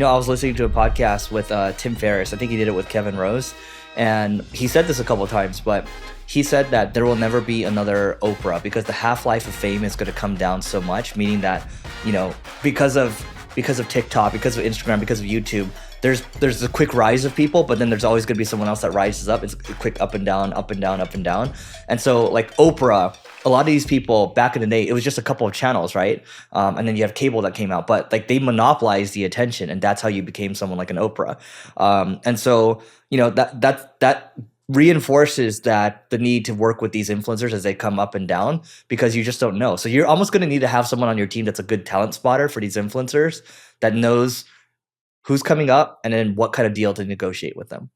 I was listening to a podcast with Tim Ferriss. I think he did it with Kevin Rose. And he said this a couple of times, but he said that there will never be another Oprah because the half-life of fame is going to come down so much, meaning that, because of TikTok, because of Instagram, because of YouTube, there's a quick rise of people, but then there's always going to be someone else that rises up. It's a quick up and down, up and down, up and down. And so like Oprah, a lot of these people back in the day, it was just a couple of channels, right? And then you have cable that came out, but like they monopolized the attention, and that's how you became someone like an Oprah. And so, that reinforces that the need to work with these influencers as they come up and down, because you just don't know. So you're almost going to need to have someone on your team that's a good talent spotter for these influencers that knows who's coming up and then what kind of deal to negotiate with them.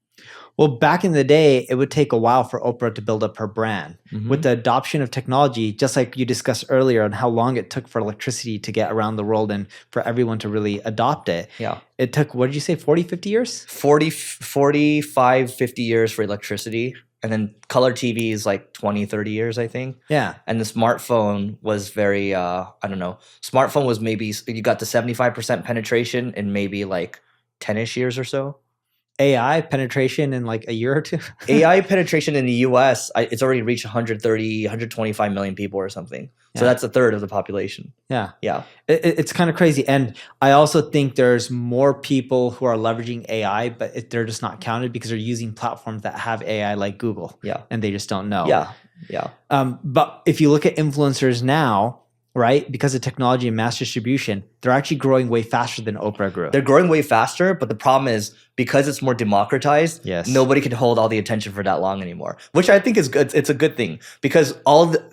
Well, back in the day, it would take a while for Oprah to build up her brand. Mm-hmm. With the adoption of technology, just like you discussed earlier on how long it took for electricity to get around the world and for everyone to really adopt it. Yeah. It took, what did you say, 40, 50 years? 45, 50 years for electricity. And then color TV is like 20, 30 years, I think. Yeah. And the smartphone was very, smartphone was maybe, you got to 75% penetration in maybe like 10-ish years or so. AI penetration in like a year or two? AI penetration in the US, it's already reached 130, 125 million people or something. So that's a third of the population. Yeah. Yeah. It's kind of crazy. And I also think there's more people who are leveraging AI, but they're just not counted because they're using platforms that have AI like Google. Yeah. And they just don't know. Yeah. Yeah. But if you look at influencers now, right, because of technology and mass distribution, they're actually growing way faster than Oprah grew. They're growing way faster, but the problem is because it's more democratized, Yes. nobody can hold all the attention for that long anymore, which I think is good. It's a good thing because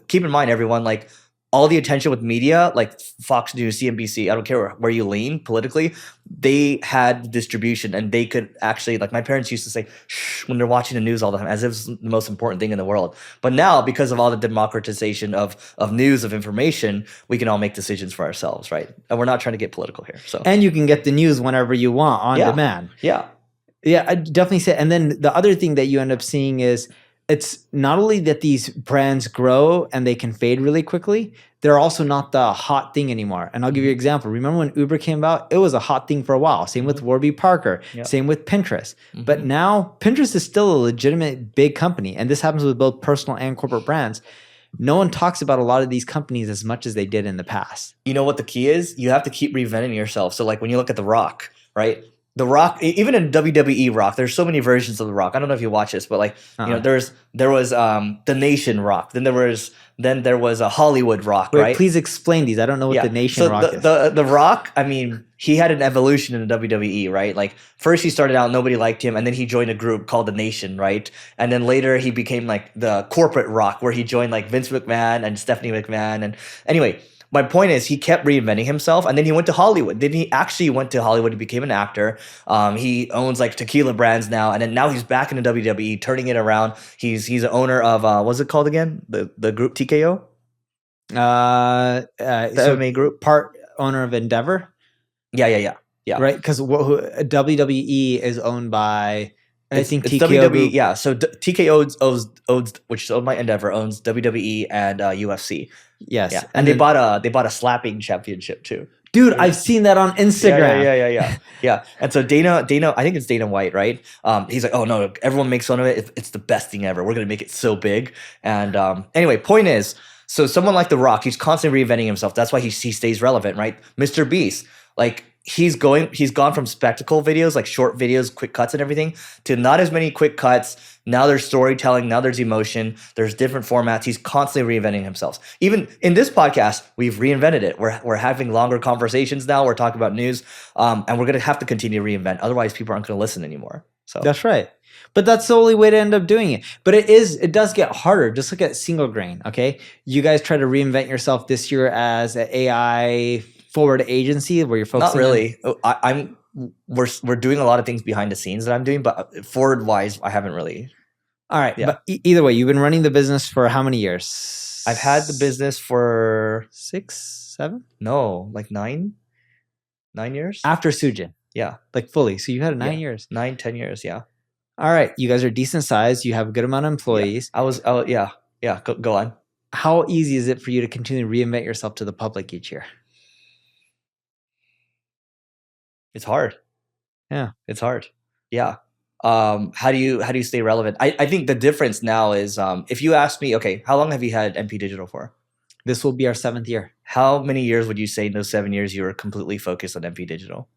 keep in mind, everyone, like all the attention with media, like Fox News, CNBC, I don't care where you lean politically, they had distribution and they could actually, like my parents used to say, shh, when they're watching the news all the time, as if it's the most important thing in the world. But now, because of all the democratization of news, of information, we can all make decisions for ourselves, right? And we're not trying to get political here. So And you can get the news whenever you want on demand. Yeah. Yeah, I definitely say. And then the other thing that you end up seeing is it's not only that these brands grow and they can fade really quickly, they're also not the hot thing anymore. And I'll give you an example. Remember when Uber came about? It was a hot thing for a while. Same with Warby Parker. Yep. Same with Pinterest. But now Pinterest is still a legitimate big company. And this happens with both personal and corporate brands. No one talks about a lot of these companies as much as they did in the past. You know what the key is? You have to keep reinventing yourself. So like when you look at The Rock, right? The Rock, even in WWE Rock, there's so many versions of The Rock. I don't know if you watch this, but like there was The Nation Rock. Then there was a Hollywood Rock, Wait, right? please explain these. I don't know what the Nation Rock is. The Rock, I mean, he had an evolution in the WWE, right? Like first he started out, nobody liked him, and then he joined a group called The Nation, right? And then later he became like the corporate Rock, where he joined like Vince McMahon and Stephanie McMahon. And anyway, my point is he kept reinventing himself, and then he went to Hollywood. Then he actually went to Hollywood. He became an actor. He owns like tequila brands now, and then now he's back in the WWE, turning it around. He's an owner of what's it called again? The group TKO. The MMA group, part owner of Endeavor. Yeah. Right, because WWE is owned by I think it's TKO WWE. Group. Yeah, so TKO owns, which is owned by Endeavor, owns WWE and UFC. Yes, Yeah, and they bought a slapping championship too. Dude, I've seen that on Instagram. Yeah. And so Dana, I think it's Dana White, right? He's like, oh no, everyone makes fun of it. It's the best thing ever. We're gonna make it so big. And anyway, point is, so someone like The Rock, he's constantly reinventing himself. That's why he stays relevant, right? Mr. Beast, like he's gone from spectacle videos, like short videos, quick cuts and everything, to not as many quick cuts. Now there's storytelling, now there's emotion, there's different formats. He's constantly reinventing himself. Even in this podcast, we've reinvented it. We're having longer conversations now. We're talking about news, and we're gonna have to continue to reinvent. Otherwise, people aren't gonna listen anymore. So that's right. But that's the only way to end up doing it. But it does get harder. Just look at Single Grain, okay? You guys try to reinvent yourself this year as an AI forward agency where you're focusing. Not really. We're doing a lot of things behind the scenes that I'm doing, but forward wise, I haven't really. All right. Yeah. But either way, you've been running the business for how many years? I've had the business for 6, 7? No, like 9 years. After Sujin. Yeah. Like fully. So you had 9 years. 9, 10 years. Yeah. All right. You guys are decent size. You have a good amount of employees. Yeah. Go on. How easy is it for you to continue to reinvent yourself to the public each year? It's hard. Yeah. It's hard. Yeah. How do you stay relevant? I think the difference now is if you ask me, okay, how long have you had NP Digital for? This will be our 7th year. How many years would you say in those 7 years you were completely focused on NP Digital?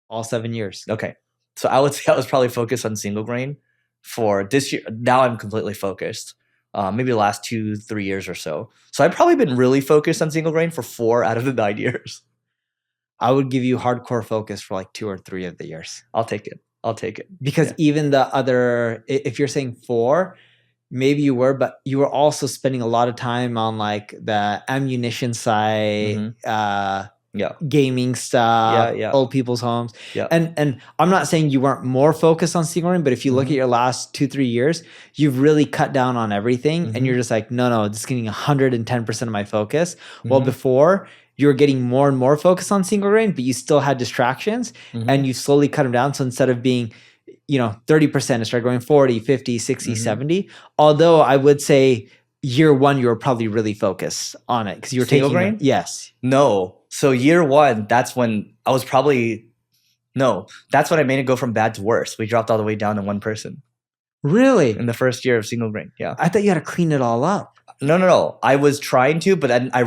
All 7 years. Okay. So I would say I was probably focused on single grain for this year. Now I'm completely focused. Maybe the last 2-3 years or so. So I've probably been really focused on single grain for 4 out of the 9 years. I would give you hardcore focus for like 2 or 3 of the years. I'll take it. Because even the other, if you're saying 4, maybe you were, but you were also spending a lot of time on like the ammunition side, gaming stuff, old people's homes. Yeah. And I'm not saying you weren't more focused on single grain, but if you look at your last 2-3 years, you've really cut down on everything. And you're just like, no, this is getting 110% of my focus. Well, before you were getting more and more focused on single grain, but you still had distractions and you slowly cut them down. So instead of being, 30%, it started going 40, 50, 60, 70. Although I would say year 1, you were probably really focused on it because you were single taking grain? Yes. No. So year 1, that's when I was that's when I made it go from bad to worse. We dropped all the way down to 1 person. Really? In the first year of single grain. Yeah. I thought you had to clean it all up. No. I was trying to, but then I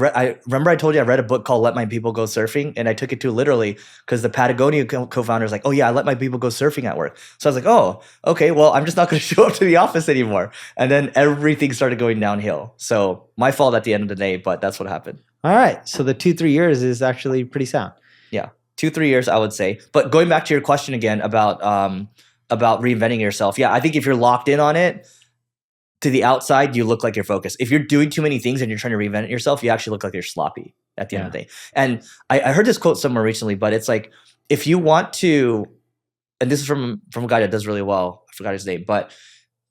remember I told you I read a book called Let My People Go Surfing, and I took it too literally because the Patagonia co-founder is like, oh yeah, I let my people go surfing at work. So I was like, oh, okay, well, I'm just not going to show up to the office anymore. And then everything started going downhill. So my fault at the end of the day, but that's what happened. All right. So the 2-3 years is actually pretty sound. Yeah. 2-3 years, I would say. But going back to your question again about reinventing yourself. Yeah, I think if you're locked in on it, to the outside, you look like you're focused. If you're doing too many things and you're trying to reinvent yourself, you actually look like you're sloppy at the end of the day. And I heard this quote somewhere recently, but it's like, if you want to, and this is from a guy that does really well, I forgot his name, but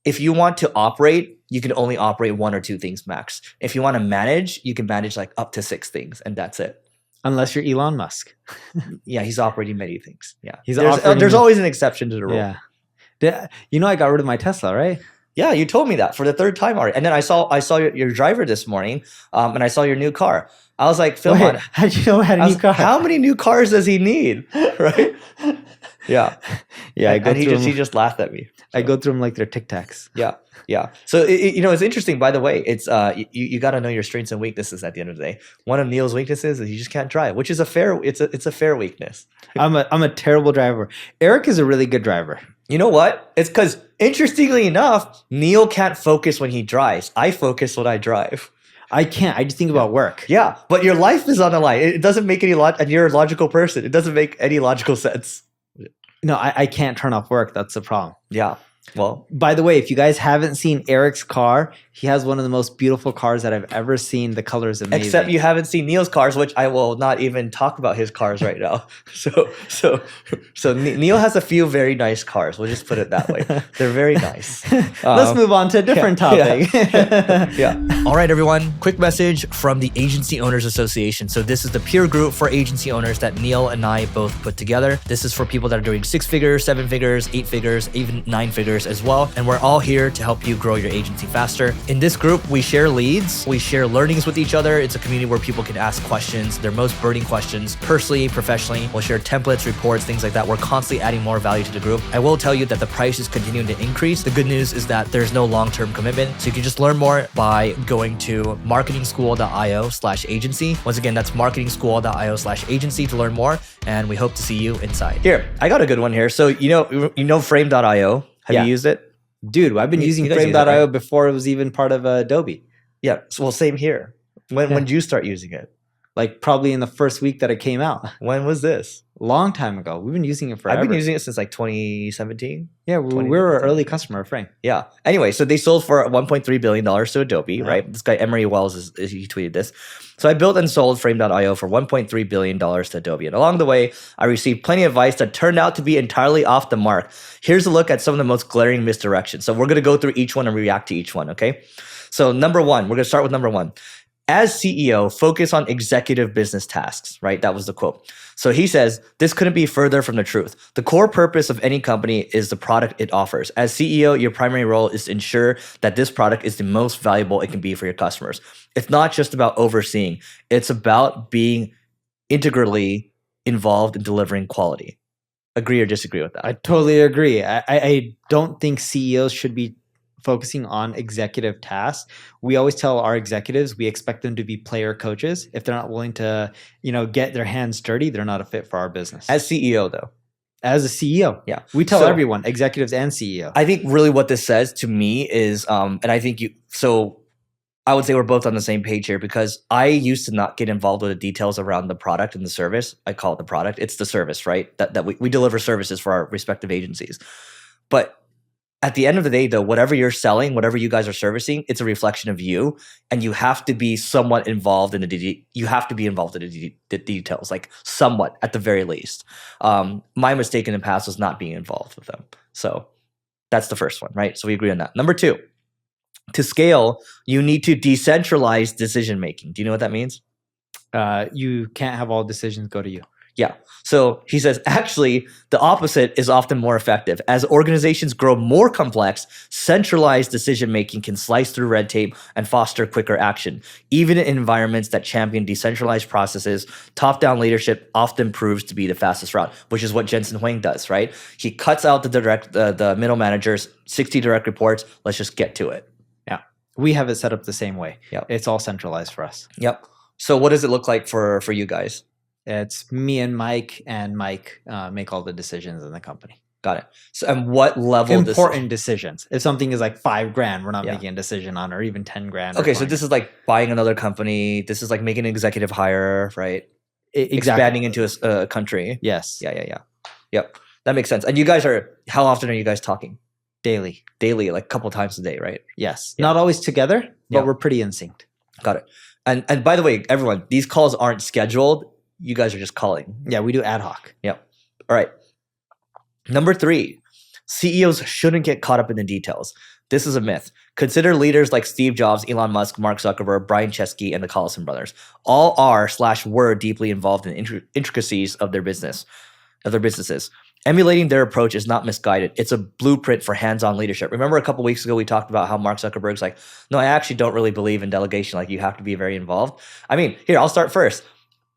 if you want to operate, you can only operate 1 or 2 things max. If you want to manage, you can manage like up to 6 things, and that's it. Unless you're Elon Musk. Yeah, he's operating many things. Yeah, there's always an exception to the rule. Yeah, I got rid of my Tesla, right? Yeah, you told me that for the 3rd time already. And then I saw your driver this morning, and I saw your new car. I was like, Phil, how did you know I had a new car? How many new cars does he need? Right? Yeah. Yeah. And he just laughed at me. So. I go through them like they're Tic Tacs. Yeah. So, it's interesting, by the way, it's you got to know your strengths and weaknesses at the end of the day. One of Neil's weaknesses is he just can't drive, which is a fair weakness. I'm a terrible driver. Eric is a really good driver. You know what? It's because, interestingly enough, Neil can't focus when he drives. I focus when I drive. I can't. I just think about work. Yeah, but your life is on the line. It doesn't make any and you're a logical person. It doesn't make any logical sense. No, I can't turn off work. That's the problem. Yeah. Well, by the way, if you guys haven't seen Eric's car, he has one of the most beautiful cars that I've ever seen. The color is amazing. Except you haven't seen Neil's cars, which I will not even talk about his cars right now. So Neil has a few very nice cars. We'll just put it that way. They're very nice. Let's move on to a different topic. Yeah. All right, everyone. Quick message from the Agency Owners Association. So this is the peer group for agency owners that Neil and I both put together. This is for people that are doing 6 figures, 7 figures, 8 figures, even 9 figures as well. And we're all here to help you grow your agency faster. In this group, we share leads, we share learnings with each other. It's a community where people can ask questions, their most burning questions, personally, professionally. We'll share templates, reports, things like that. We're constantly adding more value to the group. I will tell you that the price is continuing to increase. The good news is that there's no long-term commitment. So you can just learn more by going to marketingschool.io/agency. Once again, that's marketingschool.io/agency to learn more. And we hope to see you inside. Here, I got a good one here. So you know frame.io. Have you used it? Dude, I've been using frame.io before it was even part of Adobe. Yeah, well, same here. When did you start using it? Like probably in the first week that it came out. When was this? Long time ago. We've been using it forever. I've been using it since like 2017. Yeah, we were an early customer of Frame. Yeah. Anyway, so they sold for $1.3 billion to Adobe, right? This guy, Emery Wells, he tweeted this. So I built and sold frame.io for $1.3 billion to Adobe. And along the way, I received plenty of advice that turned out to be entirely off the mark. Here's a look at some of the most glaring misdirections. So we're going to go through each one and react to each one, okay? So number 1, we're going to start with number 1. As CEO, focus on executive business tasks, right? That was the quote. So he says, this couldn't be further from the truth. The core purpose of any company is the product it offers. As CEO, your primary role is to ensure that this product is the most valuable it can be for your customers. It's not just about overseeing. It's about being integrally involved in delivering quality. Agree or disagree with that? I totally agree. I don't think CEOs should be focusing on executive tasks. We always tell our executives we expect them to be player coaches. If they're not willing to, get their hands dirty, they're not a fit for our business. As CEO though. As a CEO, yeah, we tell everyone, executives and CEO. I think really what this says to me is, and I think I would say we're both on the same page here, because I used to not get involved with the details around the product and the service. I call it the product. It's the service, right? That we deliver services for our respective agencies. But at the end of the day, though, whatever you're selling, whatever you guys are servicing, it's a reflection of you, and you have to be somewhat involved in the details, like somewhat at the very least. My mistake in the past was not being involved with them. So that's the first one, right? So we agree on that. Number 2, to scale, you need to decentralize decision making. Do you know what that means? You can't have all decisions go to you. Yeah. So he says, actually, the opposite is often more effective. As organizations grow more complex, centralized decision-making can slice through red tape and foster quicker action. Even in environments that champion decentralized processes, top-down leadership often proves to be the fastest route, which is what Jensen Huang does, right? He cuts out the middle managers, 60 direct reports. Let's just get to it. Yeah. We have it set up the same way. Yep. It's all centralized for us. Yep. So what does it look like for you guys? It's me and Mike make all the decisions in the company. Got it. So, and what level? Important decisions. If something is like $5,000, we're not making a decision on, or even $10,000. Okay, so this is like buying another company. This is like making an executive hire, right? Exactly. Expanding into a country. Yes. Yeah. Yep. That makes sense. And you guys how often are you guys talking? Daily, like a couple times a day, right? Yes. Yeah. Not always together, but we're pretty in sync. Got it. And by the way, everyone, these calls aren't scheduled. You guys are just calling. Yeah, we do ad hoc. Yep. All right. Number 3, CEOs shouldn't get caught up in the details. This is a myth. Consider leaders like Steve Jobs, Elon Musk, Mark Zuckerberg, Brian Chesky, and the Collison brothers. All were deeply involved in intricacies of their businesses. Emulating their approach is not misguided. It's a blueprint for hands-on leadership. Remember a couple weeks ago, we talked about how Mark Zuckerberg's like, no, I actually don't really believe in delegation. Like, you have to be very involved. I mean, here, I'll start first.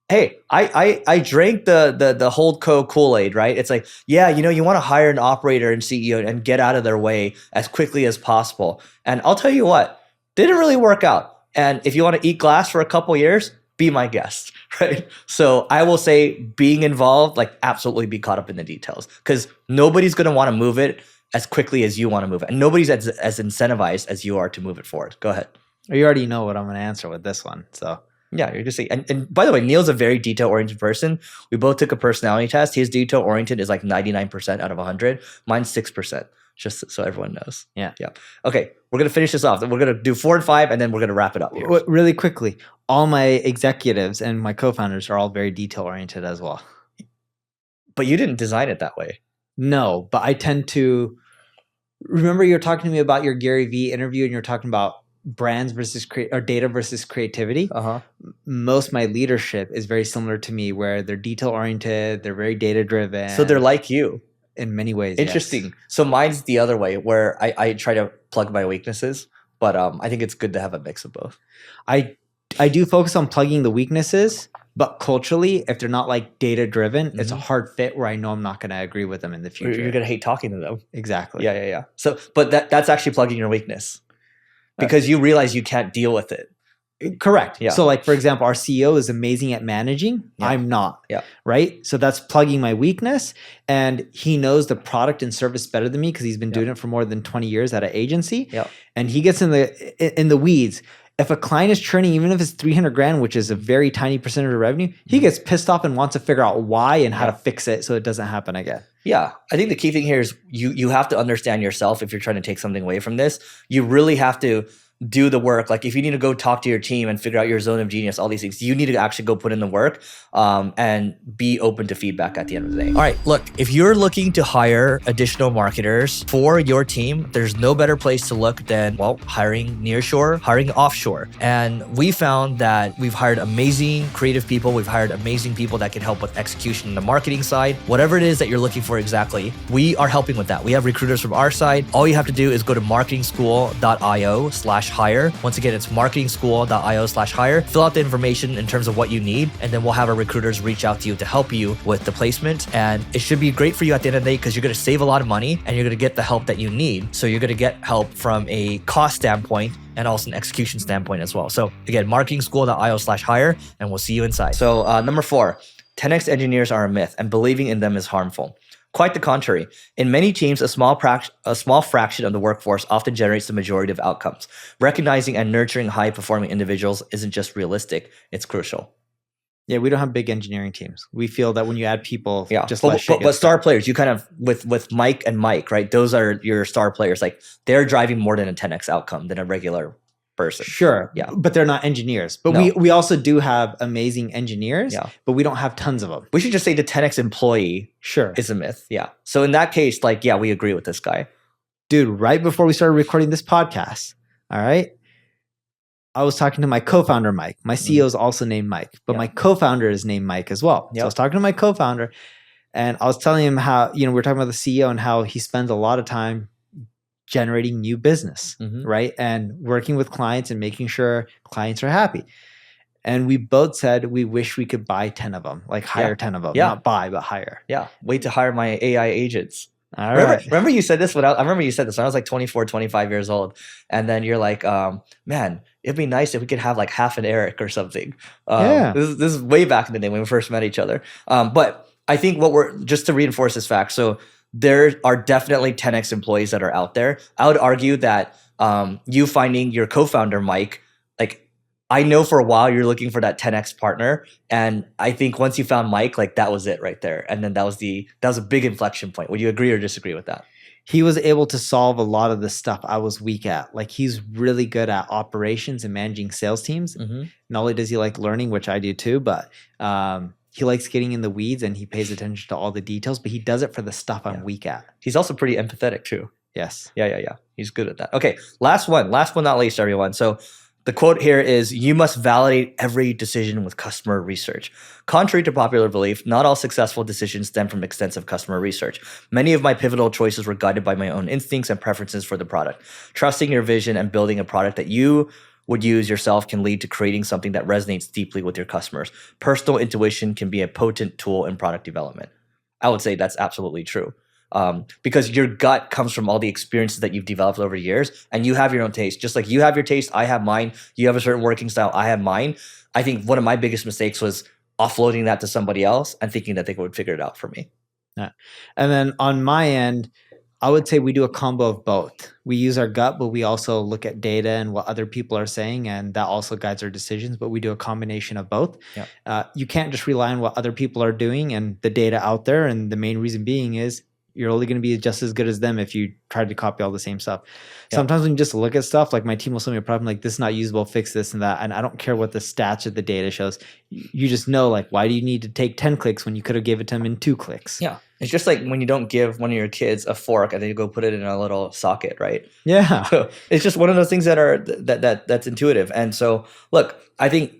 Hey, I drank the Holdco Kool-Aid, right? It's like, yeah, you want to hire an operator and CEO and get out of their way as quickly as possible. And I'll tell you what, didn't really work out. And if you want to eat glass for a couple years, be my guest, right? So I will say being involved, like absolutely be caught up in the details, because nobody's going to want to move it as quickly as you want to move it. And nobody's as incentivized as you are to move it forward. Go ahead. You already know what I'm going to answer with this one, so... Yeah, you're just saying. And by the way, Neil's a very detail-oriented person. We both took a personality test. His detail-oriented is like 99% out of 100. Mine's 6%, just so everyone knows. Yeah. Okay, we're going to finish this off. We're going to do 4 and 5, and then we're going to wrap it up here. Really quickly, all my executives and my co-founders are all very detail-oriented as well. But you didn't design it that way. No, but I tend to... Remember you were talking to me about your Gary Vee interview, and you were talking about brands versus data versus creativity. Most of my leadership is very similar to me, where they're detail oriented, they're very data driven. So they're like you in many ways. Interesting. Yes. So mine's the other way, where I try to plug my weaknesses, but I think it's good to have a mix of both. I do focus on plugging the weaknesses, but culturally, if they're not like data driven, it's a hard fit where I know I'm not going to agree with them in the future. You're going to hate talking to them. Exactly. Yeah. So, but that's actually plugging your weakness. Because you realize you can't deal with it. Correct. Yeah. So like, for example, our CEO is amazing at managing. Yeah. I'm not. Yeah. Right. So that's plugging my weakness. And he knows the product and service better than me because he's been doing it for more than 20 years at an agency. Yeah. And he gets in the weeds. If a client is churning, even if it's $300,000, which is a very tiny percentage of revenue, he gets pissed off and wants to figure out why and how to fix it so it doesn't happen again. Yeah. I think the key thing here is you have to understand yourself if you're trying to take something away from this. You really have to do the work. Like if you need to go talk to your team and figure out your zone of genius, all these things, you need to actually go put in the work and be open to feedback at the end of the day. All right, look, if you're looking to hire additional marketers for your team, there's no better place to look than, well, hiring nearshore, hiring offshore. And we found that we've hired amazing creative people. We've hired amazing people that can help with execution on the marketing side. Whatever it is that you're looking for exactly, we are helping with that. We have recruiters from our side. All you have to do is go to marketingschool.io/Forbes marketingschool.io/hire. Once again, it's marketingschool.io/hire. Fill out the information in terms of what you need, and then we'll have our recruiters reach out to you to help you with the placement. And it should be great for you at the end of the day because you're going to save a lot of money and you're going to get the help that you need. So you're going to get help from a cost standpoint and also an execution standpoint as well. So again, marketingschool.io/hire, and we'll see you inside. So number 4, 10x engineers are a myth and believing in them is harmful. Quite the contrary. In many teams, a small fraction of the workforce often generates the majority of outcomes. Recognizing and nurturing high-performing individuals isn't just realistic, it's crucial. Yeah, we don't have big engineering teams. We feel that when you add people, but star players, you kind of with Mike and Mike, right? Those are your star players. Like they're driving more than a 10x outcome than a regular person. Sure. Yeah. But they're not engineers. But we also do have amazing engineers, but we don't have tons of them. We should just say the 10x employee is a myth. Yeah. So in that case, we agree with this guy. Dude, right before we started recording this podcast, all right, I was talking to my co-founder, Mike. My CEO is also named Mike, but my co-founder is named Mike as well. So I was talking to my co-founder and I was telling him how, we were talking about the CEO and how he spends a lot of time generating new business, right? And working with clients and making sure clients are happy. And we both said we wish we could buy 10 of them, hire 10 of them, not buy, but hire. Yeah. Wait to hire my AI agents. All right. Remember you said this I remember you said this when I was like 24, 25 years old. And then you're like, man, it'd be nice if we could have like half an Eric or something. This is way back in the day when we first met each other. But I think just to reinforce this fact, so there are definitely 10x employees that are out there. I would argue that you finding your co-founder, Mike, I know for a while you're looking for that 10x partner. And I think once you found Mike, that was it right there. And then that was a big inflection point. Would you agree or disagree with that? He was able to solve a lot of the stuff I was weak at. He's really good at operations and managing sales teams. Not only does he like learning, which I do too, but he likes getting in the weeds and he pays attention to all the details, but he does it for the stuff I'm weak at. He's also pretty empathetic too. Yes. Yeah. He's good at that. Okay. Last but not least, everyone. So the quote here is, you must validate every decision with customer research. Contrary to popular belief, not all successful decisions stem from extensive customer research. Many of my pivotal choices were guided by my own instincts and preferences for the product. Trusting your vision and building a product that you would use yourself can lead to creating something that resonates deeply with your customers. Personal intuition can be a potent tool in product development. I would say that's absolutely true. Because your gut comes from all the experiences that you've developed over years, and you have your own taste. Just like you have your taste, I have mine. You have a certain working style, I have mine. I think one of my biggest mistakes was offloading that to somebody else and thinking that they would figure it out for me. Yeah. And then on my end, I would say we do a combo of both. We use our gut, but we also look at data and what other people are saying, and that also guides our decisions, but we do a combination of both. Yeah. You can't just rely on what other people are doing and the data out there, and the main reason being is you're only going to be just as good as them if you try to copy all the same stuff. Yep. Sometimes when you just look at stuff, like my team will send me a problem, like this is not usable, fix this and that. And I don't care what the stats or the data shows. You just know, why do you need to take 10 clicks when you could have gave it to them in 2 clicks? Yeah. It's just like when you don't give one of your kids a fork and then you go put it in a little socket, right? Yeah. So it's just one of those things that's intuitive. And so look, I think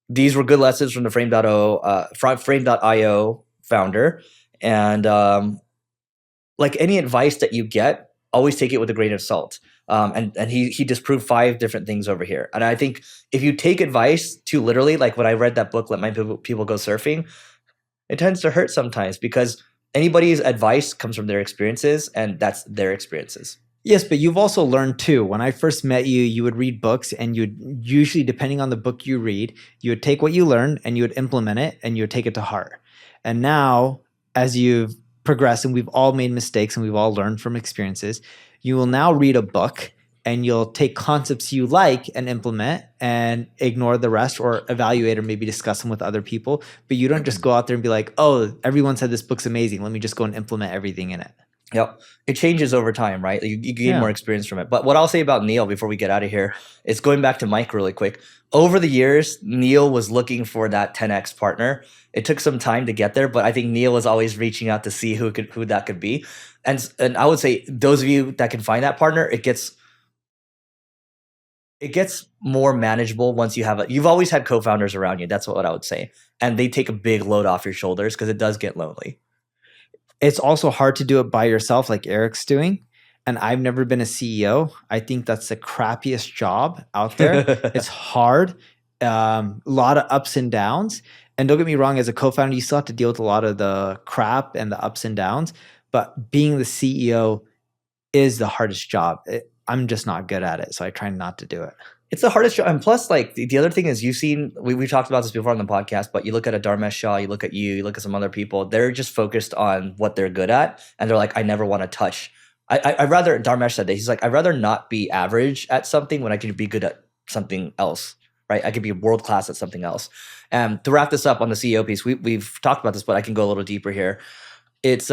these were good lessons from the Frame.io founder. And, like any advice that you get, always take it with a grain of salt. And he disproved 5 different things over here. And I think if you take advice too literally, like when I read that book, Let My People Go Surfing, it tends to hurt sometimes because anybody's advice comes from their experiences, and that's their experiences. Yes, but you've also learned too. When I first met you, you would read books, and you'd usually, depending on the book you read, you would take what you learned and you would implement it and you would take it to heart. And now, as you've progress and we've all made mistakes and we've all learned from experiences, you will now read a book and you'll take concepts you like and implement and ignore the rest, or evaluate or maybe discuss them with other people. But you don't just go out there and be like, oh, everyone said this book's amazing, let me just go and implement everything in it. Yep. It changes over time, right? You gain more experience from it. But what I'll say about Neil before we get out of here is going back to Mike really quick. Over the years, Neil was looking for that 10x partner. It took some time to get there, but I think Neil was always reaching out to see who that could be. And I would say those of you that can find that partner, it gets more manageable once you've always had co-founders around you. That's what I would say. And they take a big load off your shoulders because it does get lonely. It's also hard to do it by yourself like Eric's doing. And I've never been a CEO. I think that's the crappiest job out there. It's hard, a lot of ups and downs. And don't get me wrong, as a co-founder, you still have to deal with a lot of the crap and the ups and downs. But being the CEO is the hardest job. I'm just not good at it. So I try not to do it. It's the hardest job. And plus, like the other thing is, you've seen, we've talked about this before on the podcast, but you look at a Dharmesh Shah, you look at you look at some other people, they're just focused on what they're good at. And they're like, I never want to touch. I'd rather, Dharmesh said that, he's like, I'd rather not be average at something when I could be good at something else, right? I could be world class at something else. And to wrap this up on the CEO piece, we've talked about this, but I can go a little deeper here. It's,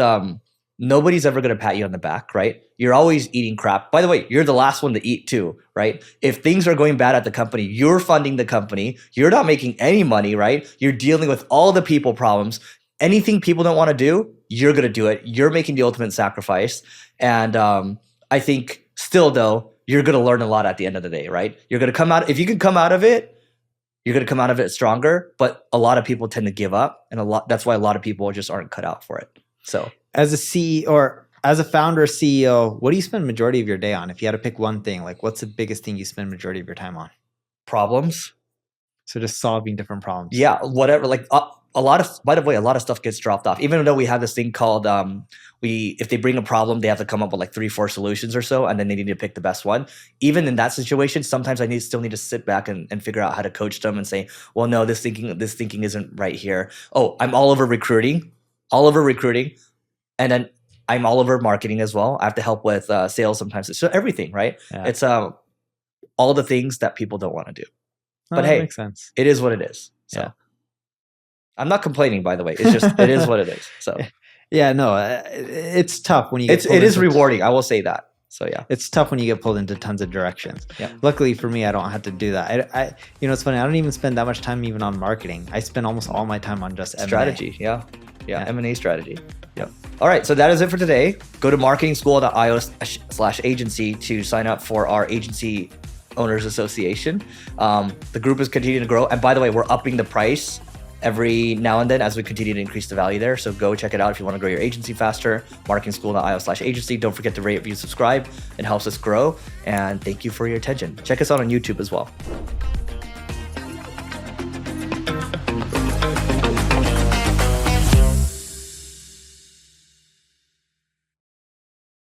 nobody's ever going to pat you on the back, right? You're always eating crap. By the way, you're the last one to eat too, right? If things are going bad at the company, you're funding the company. You're not making any money, right? You're dealing with all the people problems. Anything people don't want to do, you're going to do it. You're making the ultimate sacrifice. And I think still though, you're going to learn a lot at the end of the day, right? You're going to come out, if you can come out of it, you're going to come out of it stronger. But a lot of people tend to give up. And that's why a lot of people just aren't cut out for it. So as a CEO or as a founder or CEO, what do you spend majority of your day on? If you had to pick one thing, like what's the biggest thing you spend majority of your time on? Problems. So just solving different problems. Yeah, whatever. Like a lot of, by the way, a lot of stuff gets dropped off. Even though we have this thing called, if they bring a problem, they have to come up with like 3-4 solutions or so, and then they need to pick the best one. Even in that situation, sometimes I still need to sit back and figure out how to coach them and say, well, no, this thinking isn't right here. Oh, I'm all over recruiting. And then I'm all over marketing as well. I have to help with sales sometimes. It's everything, right? Yeah. It's all the things that people don't want to do. But hey, makes sense. It is what it is. So yeah. I'm not complaining, by the way. It's just, it is what it is. So yeah, no, it's tough when you get it is rewarding. I will say that. So yeah, it's tough when you get pulled into tons of directions. Yeah. Luckily for me, I don't have to do that. I it's funny. I don't even spend that much time even on marketing. I spend almost all my time on just M&A. Strategy. Yeah. M&A strategy. Yep. All right. So that is it for today. Go to marketingschool.io/agency to sign up for our agency owners association. The group is continuing to grow. And by the way, we're upping the price every now and then as we continue to increase the value there. So go check it out if you want to grow your agency faster. Marketingschool.io/agency. Don't forget to rate, review, subscribe. It helps us grow. And thank you for your attention. Check us out on YouTube as well.